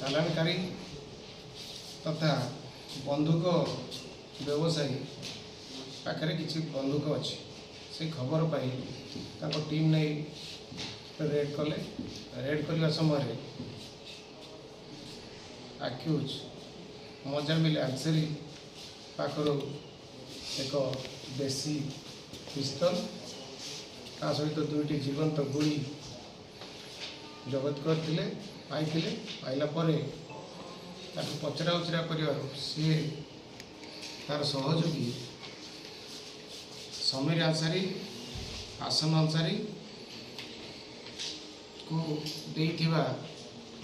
ଚାଲାଣକାରୀ ତଥା ବନ୍ଧୁକ ବ୍ୟବସାୟୀ ପାଖରେ କିଛି ବନ୍ଧୁକ ଅଛି। ସେ ଖବର ପାଇ ତାଙ୍କ ଟିମ୍ ନେଇ ରେଡ୍ କଲେ। ରେଡ୍ କରିବା ସମୟରେ ଆକ୍ୟୁଜ ମଜାମିଲ ଆନ୍ସରୀ ପାଖରୁ ଏକ ଦେଶୀ ପିସ୍ତଲ ତା ସହିତ 2ଟି ଜୀବନ୍ତ ଗୁଳି ଜବତ କରିଥିଲେ ପାଇଥିଲେ। ପାଇଲା ପରେ ତାକୁ ପଚରା ଉଚରା କରିବାରୁ ସିଏ ତାର ସହଯୋଗୀ ସମୀର ଆନ୍ସାରୀ ଆସନ ଆନ୍ସାରୀ କୁ ଦେଇଥିବା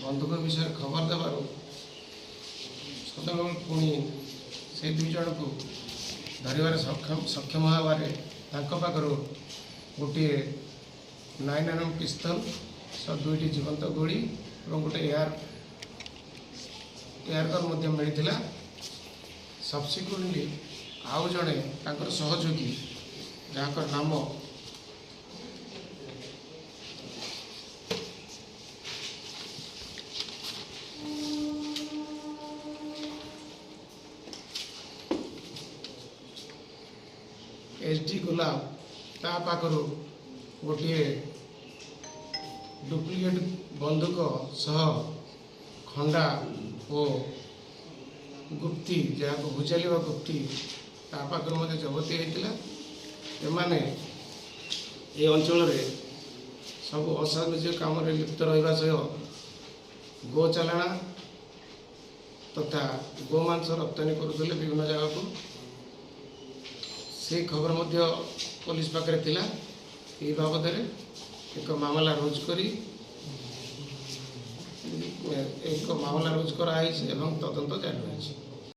ବନ୍ଧୁକ ବିଷୟରେ ଖବର ଦେବାରୁ ସଦାବେଳେ ପୁଣି ସେ 2 ଜଣକୁ ଧରିବାରେ ସକ୍ଷମ ହେବାରେ ତାଙ୍କ ପାଖରୁ ଗୋଟିଏ 9mm ପିସ୍ତଲ ସହ 2ଟି ଜୀବନ୍ତ ଗୁଳି ଏବଂ ଗୋଟେ ଏୟାରଗନ୍ ମଧ୍ୟ ମିଳିଥିଲା। ସବସିକ୍ୱେଣ୍ଟଲି ଆଉ ଜଣେ ତାଙ୍କର ସହଯୋଗୀ ଯାହାଙ୍କର ନାମ SD ଗୁଲାବ ତା ପାଖରୁ ଗୋଟିଏ ଡୁପ୍ଲିକେଟ୍ ବନ୍ଧୁକ ସହ ଖଣ୍ଡା ଓ ଗୁପ୍ତି ଯାହାକୁ ଭୁଜାଲିବା ଗୁପ୍ତି ତା ପାଖରୁ ମଧ୍ୟ ଜବତ ହୋଇଥିଲା। ଏମାନେ ଏ ଅଞ୍ଚଳରେ ସବୁ ଅସାମାଜିକ କାମରେ ଲିପ୍ତ ରହିବା ସହ ଗୋ ଚାଲାଣ ତଥା ଗୋମାଂସ ରପ୍ତାନି କରୁଥିଲେ ବିଭିନ୍ନ ଜାଗାକୁ। ସେ ଖବର ମଧ୍ୟ ପୋଲିସ ପାଖରେ ଥିଲା। ଏହି ବାବଦରେ ଏକ ମାମଲା ରୁଜୁ କରାଯାଇଛି ଏବଂ ତଦନ୍ତ ଜାରି ରହିଛି।